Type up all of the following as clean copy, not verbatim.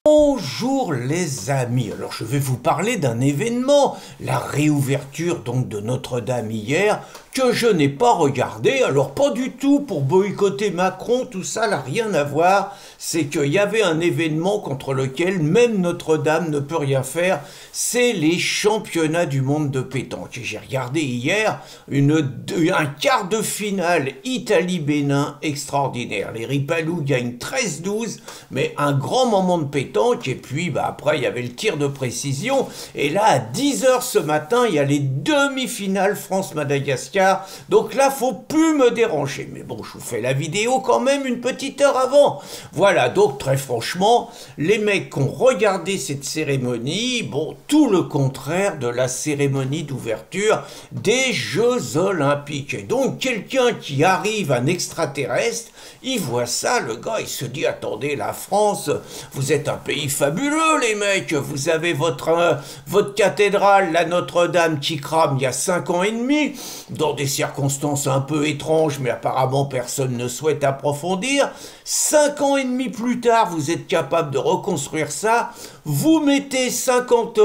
Bonjour les amis, alors je vais vous parler d'un événement, la réouverture donc de Notre-Dame hier, que je n'ai pas regardé, alors pas du tout pour boycotter Macron, tout ça n'a rien à voir, c'est qu'il y avait un événement contre lequel même Notre-Dame ne peut rien faire, c'est les championnats du monde de pétanque. J'ai regardé hier un quart de finale Italie-Bénin extraordinaire, les Ripalous gagnent 13-12, mais un grand moment de pétanque, et puis après il y avait le tir de précision, et là à 10 h ce matin il y a les demi-finales France-Madagascar, donc là faut plus me déranger, mais bon je vous fais la vidéo quand même une petite heure avant. Voilà, donc très franchement les mecs qui ont regardé cette cérémonie, bon tout le contraire de la cérémonie d'ouverture des Jeux Olympiques, et donc quelqu'un qui arrive, un extraterrestre, il voit ça, le gars il se dit attendez, la France, vous êtes un pays fabuleux les mecs, vous avez votre cathédrale, la Notre-Dame qui crame il y a 5 ans et demi, dans des circonstances un peu étranges, mais apparemment personne ne souhaite approfondir. 5 ans et demi plus tard, vous êtes capable de reconstruire ça, vous mettez 50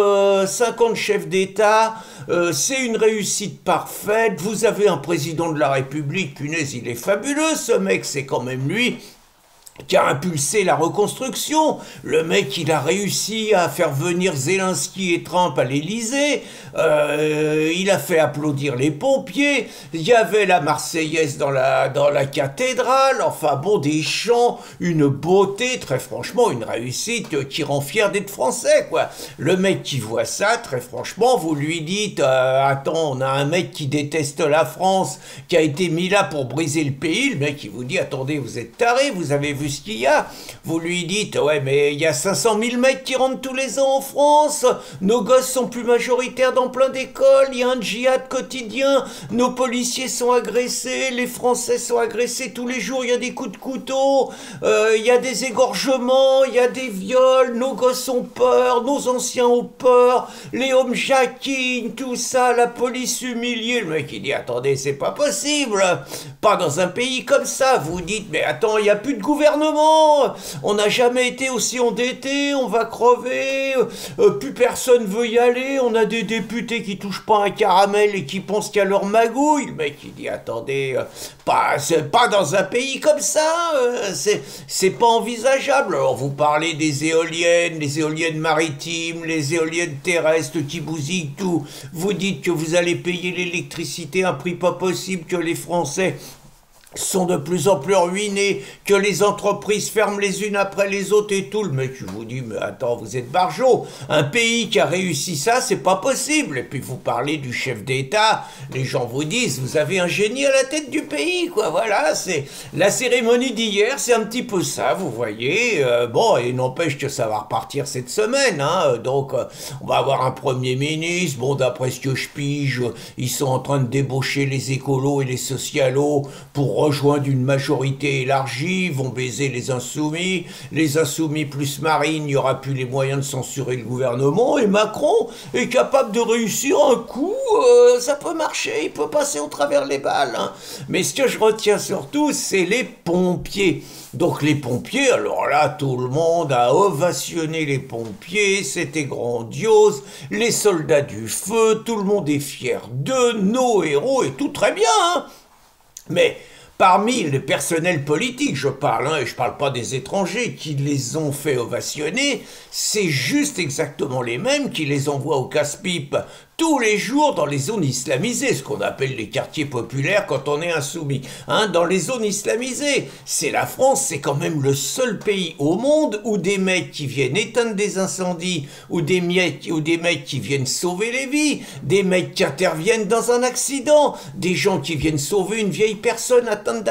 chefs d'État, c'est une réussite parfaite, vous avez un président de la République, punaise, il est fabuleux ce mec, c'est quand même lui qui a impulsé la reconstruction. Le mec, il a réussi à faire venir Zelensky et Trump à l'Élysée. Il a fait applaudir les pompiers. Il y avait la Marseillaise dans la cathédrale. Enfin bon, des chants, une beauté, très franchement, une réussite qui rend fier d'être français, quoi. Le mec qui voit ça, très franchement, vous lui dites attends, on a un mec qui déteste la France, qui a été mis là pour briser le pays. Le mec, il vous dit attendez, vous êtes tarés, vous avez vu ce qu'il y a, vous lui dites ouais mais il y a 500 000 mecs qui rentrent tous les ans en France, nos gosses sont plus majoritaires dans plein d'écoles, il y a un djihad quotidien, nos policiers sont agressés, les Français sont agressés tous les jours, il y a des coups de couteau, il y a des égorgements, il y a des viols, nos gosses ont peur, nos anciens ont peur, les homjacking, tout ça, la police humiliée. Le mec il dit attendez, c'est pas possible, pas dans un pays comme ça. Vous dites mais attends, il n'y a plus de gouvernement, on n'a jamais été aussi endetté, on va crever, plus personne veut y aller, on a des députés qui touchent pas un caramel et qui pensent qu'il y a leur magouille. Le mec il dit attendez, pas dans un pays comme ça, c'est pas envisageable. Alors vous parlez des éoliennes, les éoliennes maritimes, les éoliennes terrestres qui bousillent tout, vous dites que vous allez payer l'électricité à un prix pas possible, que les Français sont de plus en plus ruinés, que les entreprises ferment les unes après les autres et tout. Le mec, je vous dis, mais attends, vous êtes barjot. Un pays qui a réussi ça, c'est pas possible. Et puis vous parlez du chef d'État, les gens vous disent, vous avez un génie à la tête du pays, quoi. Voilà, c'est la cérémonie d'hier, c'est un petit peu ça, vous voyez. Bon, et n'empêche que ça va repartir cette semaine, hein. Donc, on va avoir un premier ministre. Bon, d'après ce que je pige, ils sont en train de débaucher les écolos et les socialos pour rejoindre une majorité élargie, vont baiser les insoumis plus Marine, il n'y aura plus les moyens de censurer le gouvernement, et Macron est capable de réussir un coup, ça peut marcher, il peut passer au travers les balles, hein. Mais ce que je retiens surtout, c'est les pompiers. Donc les pompiers, alors là, tout le monde a ovationné les pompiers, c'était grandiose, les soldats du feu, tout le monde est fier de nos héros, et tout très bien, hein. Mais parmi les personnels politiques, je parle, hein, et je parle pas des étrangers qui les ont fait ovationner, c'est juste exactement les mêmes qui les envoient au casse-pipe tous les jours dans les zones islamisées, ce qu'on appelle les quartiers populaires quand on est insoumis, hein, dans les zones islamisées. C'est la France, c'est quand même le seul pays au monde où des mecs qui viennent éteindre des incendies, ou des mecs qui viennent sauver les vies, des mecs qui interviennent dans un accident, des gens qui viennent sauver une vieille personne atteinte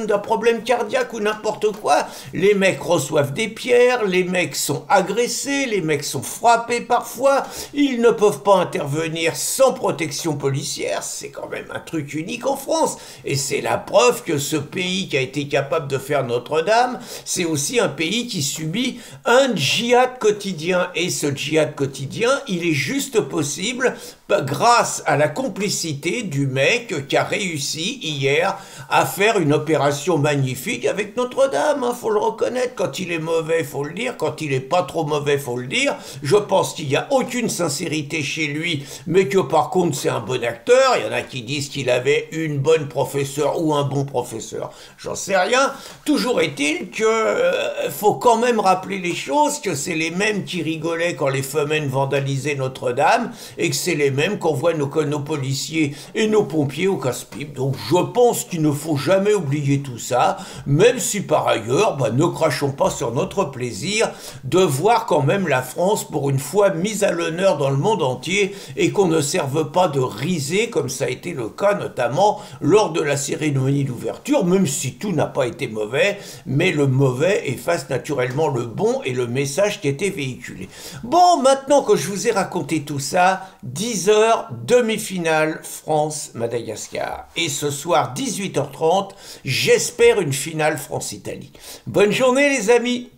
d'un problème cardiaque ou n'importe quoi. Les mecs reçoivent des pierres, les mecs sont agressés, les mecs sont frappés parfois, ils ne peuvent pas intervenir sans protection policière, c'est quand même un truc unique en France. Et c'est la preuve que ce pays qui a été capable de faire Notre-Dame, c'est aussi un pays qui subit un djihad quotidien. Et ce djihad quotidien, il est juste possible grâce à la complicité du mec qui a réussi hier à faire une opération magnifique avec Notre-Dame, hein, faut le reconnaître. Quand il est mauvais, faut le dire. Quand il est pas trop mauvais, faut le dire. Je pense qu'il n'y a aucune sincérité chez lui, mais que par contre c'est un bon acteur. Il y en a qui disent qu'il avait une bonne professeure ou un bon professeur. J'en sais rien. Toujours est-il que faut quand même rappeler les choses, que c'est les mêmes qui rigolaient quand les femmes vandalisaient Notre-Dame et que c'est les mêmes qu'on voit nos policiers et nos pompiers au casse-pipe. Donc je pense qu'il ne faut jamais oublier tout ça, même si par ailleurs, ne crachons pas sur notre plaisir de voir quand même la France pour une fois mise à l'honneur dans le monde entier et qu'on ne serve pas de risée comme ça a été le cas notamment lors de la cérémonie d'ouverture, même si tout n'a pas été mauvais, mais le mauvais efface naturellement le bon et le message qui était véhiculé. Bon, maintenant que je vous ai raconté tout ça, 10h, demi-finale France-Madagascar. Et ce soir, 18h30, j'espère une finale France-Italie. Bonne journée les amis!